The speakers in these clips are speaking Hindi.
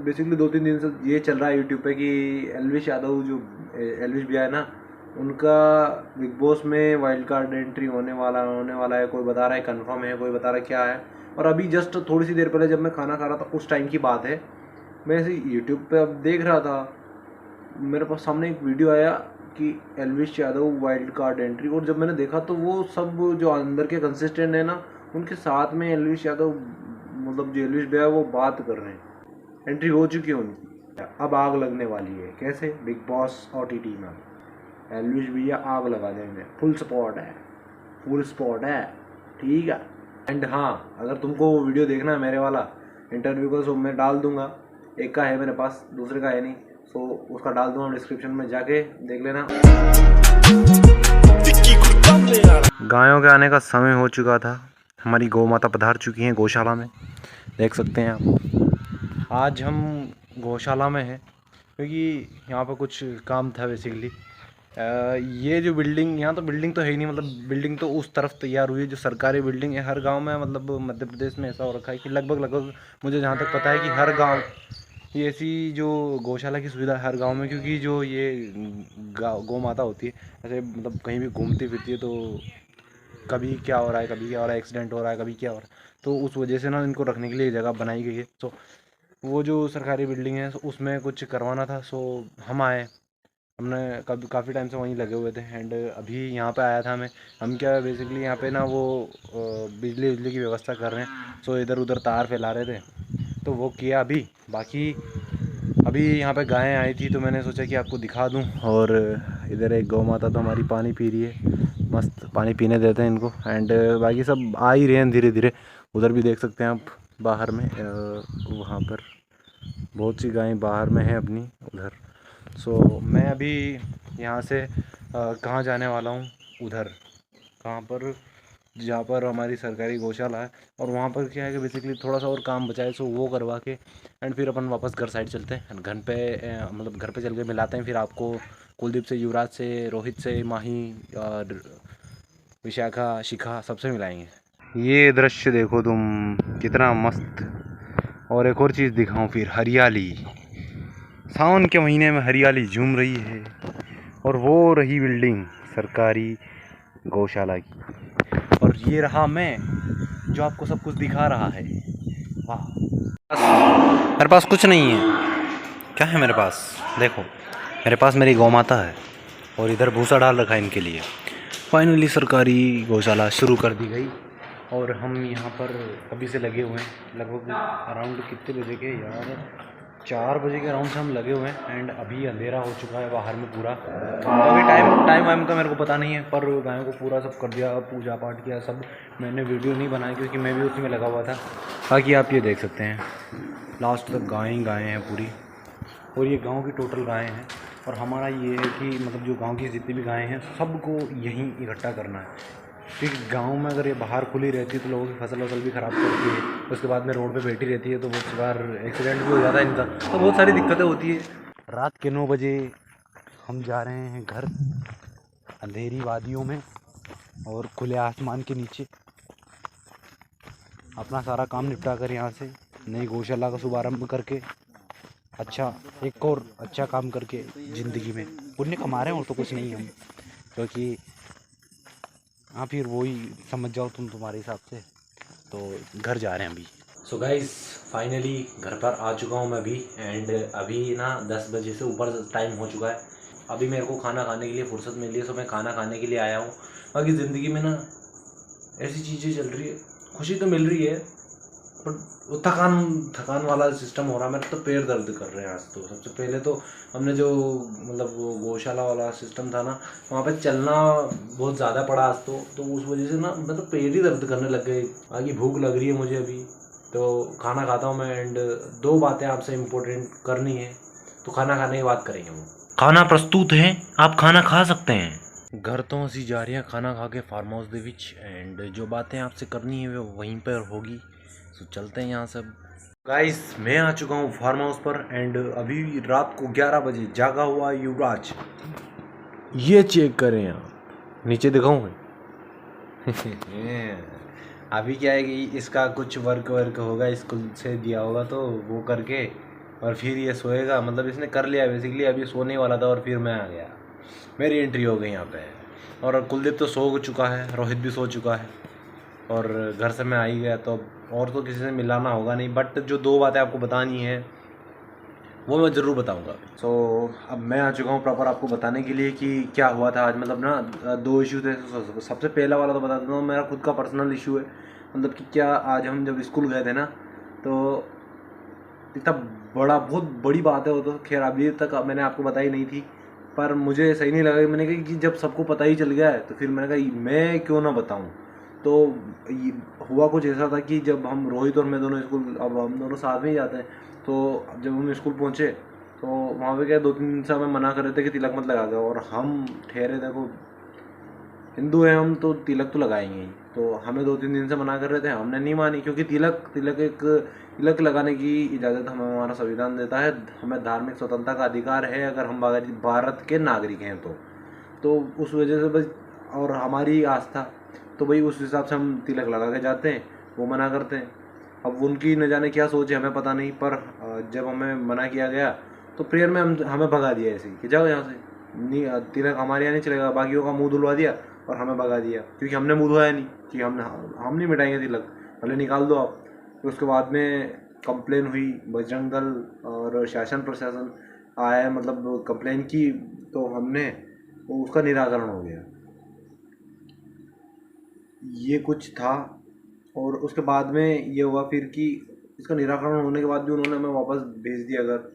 बेसिकली 2-3 दिन से ये चल रहा है यूट्यूब पे कि एल्विश यादव जो एल्विश भैया है ना, उनका बिग बॉस में वाइल्ड कार्ड एंट्री होने वाला है। कोई बता रहा है कंफर्म है, कोई बता रहा है क्या है। और अभी जस्ट थोड़ी सी देर पहले जब मैं खाना खा रहा था उस टाइम की बात है, मैं ऐसे यूट्यूब पे अब देख रहा था, मेरे पास सामने एक वीडियो आया कि Elvish Yadav wild card entry. और जब मैंने देखा तो वो सब जो अंदर के कंसिस्टेंट है ना, उनके साथ में एल्विश यादव, मतलब जो एल्विश भैया वो बात कर रहे हैं। एंट्री हो चुकी है उनकी, अब आग लगने वाली है। कैसे? बिग बॉस OTT में एल्विश भैया आग लगा देंगे। फुल सपोर्ट है, ठीक है। एंड हाँ, अगर तुमको वो वीडियो देखना है मेरे वाला इंटरव्यू का, सो मैं डाल दूंगा। एक का है मेरे पास, दूसरे का है नहीं, सो उसका डाल दूंगा डिस्क्रिप्शन में, जाके देख लेना। गायों के आने का समय हो चुका था, हमारी गौ माता पधार चुकी हैं गौशाला में, देख सकते हैं आप। आज हम गौशाला में हैं क्योंकि यहाँ पर कुछ काम था बेसिकली। ये जो बिल्डिंग, यहाँ तो बिल्डिंग तो है ही नहीं, मतलब बिल्डिंग तो उस तरफ तैयार हुई है जो सरकारी बिल्डिंग है हर गांव में। मतलब मध्य प्रदेश में ऐसा हो रखा है कि लगभग मुझे जहाँ तक पता है कि हर गांव ये ऐसी जो गौशाला की सुविधा है हर गांव में। क्योंकि जो ये गौ माता होती है ऐसे, मतलब कहीं भी घूमती फिरती है, तो कभी क्या हो रहा है, कभी क्या हो रहा है, एक्सीडेंट हो रहा है, कभी क्या हो रहा है, तो उस वजह से ना इनको रखने के लिए जगह बनाई गई है। तो वो जो सरकारी बिल्डिंग है उसमें कुछ करवाना था, सो हम आए। हमने काफ़ी टाइम से वहीं लगे हुए थे। एंड अभी यहाँ पे आया था मैं। हम क्या बेसिकली यहाँ पे ना वो बिजली की व्यवस्था कर रहे हैं, सो इधर उधर तार फैला रहे थे, तो वो किया अभी। बाकी अभी यहाँ पे गायें आई थी तो मैंने सोचा कि आपको दिखा दूँ। और इधर एक गौ माता तो हमारी पानी पी रही है, मस्त पानी पीने देते हैं इनको। एंड बाकी सब आ ही रहे हैं धीरे धीरे। उधर भी देख सकते हैं आप बाहर में, वहाँ पर बहुत सी गायें बाहर में हैं अपनी उधर। सो मैं अभी यहाँ से कहाँ जाने वाला हूँ, उधर कहाँ पर, जहाँ पर हमारी सरकारी गौशाला है। और वहाँ पर क्या है कि बेसिकली थोड़ा सा और काम बचा है, सो वो करवा के एंड फिर अपन वापस घर साइड चलते हैं। घर पे मतलब घर पे चल के मिलाते हैं फिर आपको कुलदीप से, युवराज से, रोहित से, माही और विशाखा, शिखा, सबसे मिलाएंगे। ये दृश्य देखो तुम, कितना मस्त। और एक और चीज़ दिखाऊं फिर, हरियाली। सावन के महीने में हरियाली झूम रही है। और वो रही बिल्डिंग सरकारी गौशाला की, और ये रहा मैं जो आपको सब कुछ दिखा रहा है। वाह, मेरे पास कुछ नहीं है। क्या है मेरे पास? देखो, मेरे पास मेरी गौ माता है और इधर भूसा डाल रखा है इनके लिए। फाइनली सरकारी गौशाला शुरू कर दी गई और हम यहाँ पर अभी से लगे हुए हैं। लगभग अराउंड कितने बजे के यार, 4 बजे के अराउंड से हम लगे हुए हैं। एंड अभी अंधेरा हो चुका है बाहर में पूरा। तो अभी टाइम वाइम का मेरे को पता नहीं है, पर गायों को पूरा सब कर दिया, पूजा पाठ किया सब। मैंने वीडियो नहीं बनाई क्योंकि मैं भी उसी में लगा हुआ था। बाकी आप ये देख सकते हैं लास्ट तक गायें हैं पूरी। और ये गांव की टोटल गायें हैं। और हमारा ये है कि मतलब जो गांव की जितनी भी गायें हैं सबको यहीं इकट्ठा करना है। क्योंकि गांव में अगर ये बाहर खुली रहती है तो लोगों की फसल भी ख़राब करती है, उसके बाद में रोड पे बैठी रहती है, तो बहुत बार एक्सीडेंट भी हो जाता है इनका, तो बहुत सारी दिक्कतें होती है। रात के 9 बजे हम जा रहे हैं घर, अंधेरी वादियों में और खुले आसमान के नीचे। अपना सारा काम निपटा कर यहाँ से नई गौशाला का शुभारंभ करके एक और अच्छा काम करके ज़िंदगी में पुण्य कमा रहे हैं, और तो कुछ नहीं हम। क्योंकि हाँ, फिर वही समझ जाओ तुम, तुम्हारे हिसाब से। तो घर जा रहे हैं अभी। सो गाइस, फाइनली घर पर आ चुका हूँ मैं अभी। एंड अभी ना 10 बजे से ऊपर टाइम हो चुका है। अभी मेरे को खाना खाने के लिए फुर्सत मिली है, सो मैं खाना खाने के लिए आया हूँ। बाकी ज़िंदगी में ना ऐसी चीज़ें चल रही है, खुशी तो मिल रही है, पर वो थकान वाला सिस्टम हो रहा है। मेरे तो पैर दर्द कर रहे हैं आज। तो सबसे पहले तो हमने जो मतलब वो गौशाला वाला सिस्टम था ना, वहाँ पे चलना बहुत ज़्यादा पड़ा आज। तो उस वजह से ना मतलब पैर ही दर्द करने लग गए। आगे भूख लग रही है मुझे अभी, तो खाना खाता हूँ मैं। एंड 2 बातें आपसे इम्पोर्टेंट करनी है, तो खाना खाने की बात करेंगे। वो खाना प्रस्तुत है, आप खाना खा सकते हैं। घर तो हंसी जा रही है खाना खा के फार्म हाउस दे विच। एंड जो बातें आपसे करनी है वो वहीं पर होगी, तो चलते हैं यहाँ सब। गाइस, मैं आ चुका हूँ फार्म हाउस पर। एंड अभी रात को 11 बजे जागा हुआ युवराज, ये चेक करें आप, नीचे दिखाऊं मैं। अभी क्या है कि इसका कुछ वर्क होगा, स्कूल से दिया होगा, तो वो करके और फिर ये सोएगा, मतलब इसने कर लिया बेसिकली। अभी सोने वाला था और फिर मैं आ गया, मेरी एंट्री हो गई यहाँ पे। और कुलदीप तो सो चुका है, रोहित भी सो चुका है, और घर से मैं आ ही गया, तो और तो किसी से मिलाना होगा नहीं। बट जो 2 बातें आपको बतानी है वो मैं ज़रूर बताऊंगा। सो अब मैं आ चुका हूँ प्रॉपर आपको बताने के लिए कि क्या हुआ था आज। मतलब ना 2 इशू थे। सबसे पहला वाला तो बता देता हूँ, मेरा खुद का पर्सनल इशू है। मतलब कि क्या, आज हम जब स्कूल गए थे ना, तो इतना बड़ा, बहुत बड़ी बात है वो तो। खैर अभी तक मैंने आपको बताई नहीं थी, पर मुझे सही नहीं लगा। मैंने कहा कि जब सबको पता ही चल गया है तो फिर मैंने कहा मैं क्यों ना बताऊं। तो हुआ कुछ ऐसा था कि जब हम, रोहित और मैं दोनों स्कूल, अब हम दोनों साथ में ही जाते हैं, तो जब हम स्कूल पहुंचे तो वहाँ पे क्या 2-3 दिन से हमें मना कर रहे थे कि तिलक मत लगा दो, और हम ठहरे, देखो हिंदू हैं हम तो तिलक तो लगाएंगे ही। तो हमें 2-3 दिन से मना कर रहे थे, हमने नहीं मानी, क्योंकि तिलक लगाने की इजाज़त हमें हमारा संविधान देता है। हमें धार्मिक स्वतंत्रता का अधिकार है अगर हम भारत के नागरिक हैं तो उस वजह से बस, और हमारी आस्था, तो भाई उस हिसाब से हम तिलक लगा के जाते हैं, वो मना करते हैं। अब उनकी न जाने क्या सोच है हमें पता नहीं, पर जब हमें मना किया गया तो प्रेयर में हमें भगा दिया ऐसे ही कि जाओ यहाँ से, नहीं तिलक हमारे यहाँ नहीं चलेगा। बाकियों का मुंह धुलवा दिया और हमें भगा दिया, क्योंकि हमने मुंह धुआया नहीं कि हम नहीं मिटाएंगे तिलक, भले निकाल दो आप। फिर उसके बाद में कंप्लेन हुई, बजरंग दल और शासन प्रशासन आया, मतलब कंप्लेन की, तो हमने उसका निराकरण हो गया। ये कुछ था। और उसके बाद में ये हुआ फिर कि इसका निराकरण होने के बाद भी उन्होंने हमें वापस भेज दिया अगर,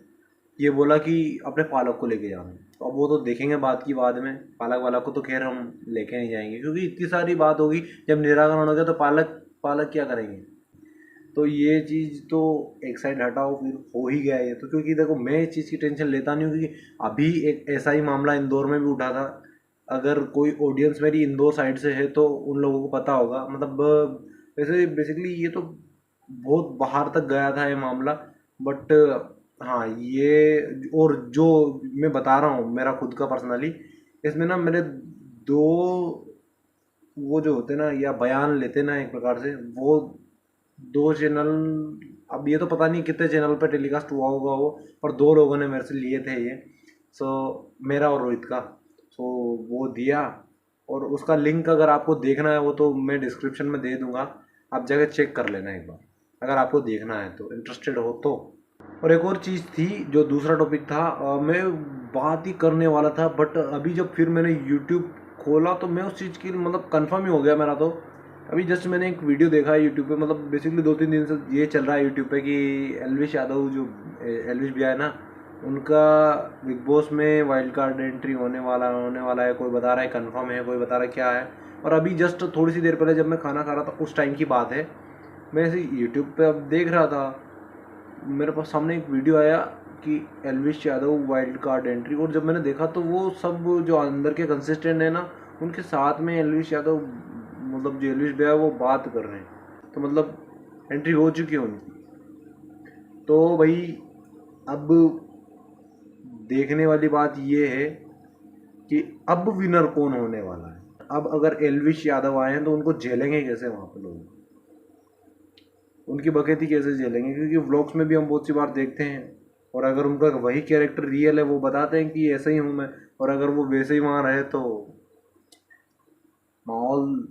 ये बोला कि अपने पालक को लेके जाना। तो अब वो तो देखेंगे बात की बाद में, पालक वाला को तो खैर हम लेके नहीं जाएंगे, क्योंकि इतनी सारी बात होगी। जब निराकरण हो गया तो पालक पालक क्या करेंगे। तो ये चीज़ तो एक साइड हटाओ, फिर हो ही गया ये तो, क्योंकि देखो मैं इस चीज़ की टेंशन लेता नहीं हूँ, क्योंकि अभी एक ऐसा ही मामला इंदौर में भी उठा था। अगर कोई ऑडियंस मेरी इंदौर साइड से है तो उन लोगों को पता होगा। मतलब वैसे बेसिकली ये तो बहुत बाहर तक गया था ये मामला। बट हाँ, ये और जो मैं बता रहा हूँ मेरा खुद का पर्सनली, इसमें ना मेरे 2 वो जो होते ना, या बयान लेते ना एक प्रकार से, वो 2 चैनल, अब ये तो पता नहीं कितने चैनल पे टेलीकास्ट हुआ होगा वो, पर 2 लोगों ने मेरे से लिए थे ये। सो मेरा और रोहित का, सो वो दिया। और उसका लिंक अगर आपको देखना है वो तो मैं डिस्क्रिप्शन में दे दूंगा, आप जाकर चेक कर लेना एक बार, अगर आपको देखना है तो, इंटरेस्टेड हो तो। और एक और चीज़ थी, जो दूसरा टॉपिक था, मैं बात ही करने वाला था, बट अभी जब फिर मैंने यूट्यूब खोला तो मैं उस चीज़ की, मतलब कंफर्म ही हो गया मेरा तो। अभी जस्ट मैंने एक वीडियो देखा है यूट्यूब पे, मतलब बेसिकली 2-3 दिन से ये चल रहा है यूट्यूब पे कि एल्विश यादव, जो एल्विश भैया है ना, उनका बिग बॉस में वाइल्ड कार्ड एंट्री होने वाला है। कोई बता रहा है कंफर्म है, कोई बता रहा है क्या है। और अभी जस्ट थोड़ी सी देर पहले जब मैं खाना खा रहा था उस टाइम की बात है, मैं ऐसे यूट्यूब पे अब देख रहा था, मेरे पास सामने एक वीडियो आया कि Elvish Yadav wild card entry. और जब मैंने देखा तो वो सब जो अंदर के कंसिस्टेंट है ना, उनके साथ में एल्विश यादव, मतलब जो एल्विश भैया वो बात कर रहे हैं, तो मतलब एंट्री हो चुकी है उनकी। तो भाई अब देखने वाली बात ये है कि अब विनर कौन होने वाला है। अब अगर एल्विश यादव आए हैं तो उनको झेलेंगे कैसे वहाँ पे लोग, उनकी बकैती कैसे झेलेंगे, क्योंकि व्लॉग्स में भी हम बहुत सी बार देखते हैं, और अगर उनका वही कैरेक्टर रियल है, वो बताते हैं कि ऐसा ही हूँ मैं, और अगर वो वैसे ही वहाँ रहे तो माहौल।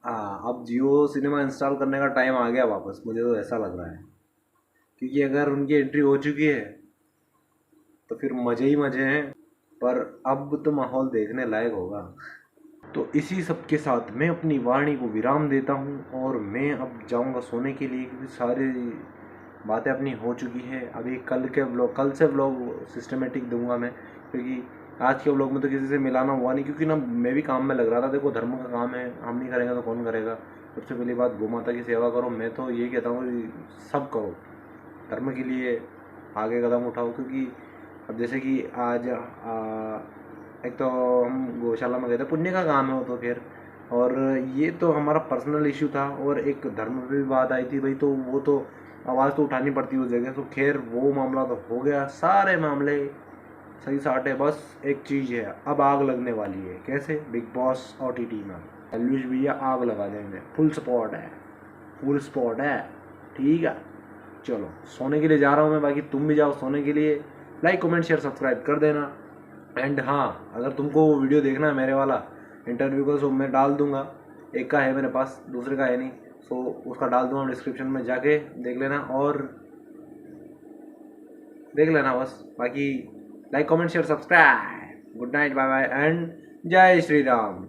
हाँ, अब जियो सिनेमा इंस्टॉल करने का टाइम आ गया वापस, मुझे तो ऐसा लग रहा है, क्योंकि अगर उनकी एंट्री हो चुकी है तो फिर मज़े ही मज़े हैं। पर अब तो माहौल देखने लायक होगा। तो इसी सब के साथ मैं अपनी वाणी को विराम देता हूँ, और मैं अब जाऊँगा सोने के लिए, क्योंकि सारी बातें अपनी हो चुकी है। अभी कल से व्लॉग सिस्टमेटिक दूंगा मैं, क्योंकि आज के व्लॉग में तो किसी से मिलाना हुआ नहीं, क्योंकि ना मैं भी काम में लग रहा था। देखो धर्म का काम है, हम नहीं करेंगे तो कौन करेगा। सबसे पहली बात, गौ माता की सेवा करो। मैं तो ये कहता हूँ कि सब करो, धर्म के लिए आगे कदम उठाओ। क्योंकि अब जैसे कि आज एक तो हम गौशाला में गए थे, पुण्य का काम है वो तो खैर, और ये तो हमारा पर्सनल इशू था, और एक धर्म पे भी बात आई थी भाई, तो वो तो आवाज़ तो उठानी पड़ती है उस जगह। तो खैर वो मामला तो हो गया, सारे मामले सही साट है। बस एक चीज़ है, अब आग लगने वाली है। कैसे? बिग बॉस OTT में एल्विश भैया आग लगा देंगे। फुल सपोर्ट है, फुल सपोर्ट है, ठीक है। चलो सोने के लिए जा रहा हूँ मैं, बाकी तुम भी जाओ सोने के लिए। लाइक कमेंट शेयर सब्सक्राइब कर देना। एंड हाँ, अगर तुमको वो वीडियो देखना है मेरे वाला इंटरव्यू का, सो मैं डाल दूंगा। एक का है मेरे पास, दूसरे का है नहीं, सो उसका डाल दूंगा डिस्क्रिप्शन में, जाके देख लेना और देख लेना बस। बाकी like comment share subscribe. Good night, bye bye and जय श्री राम।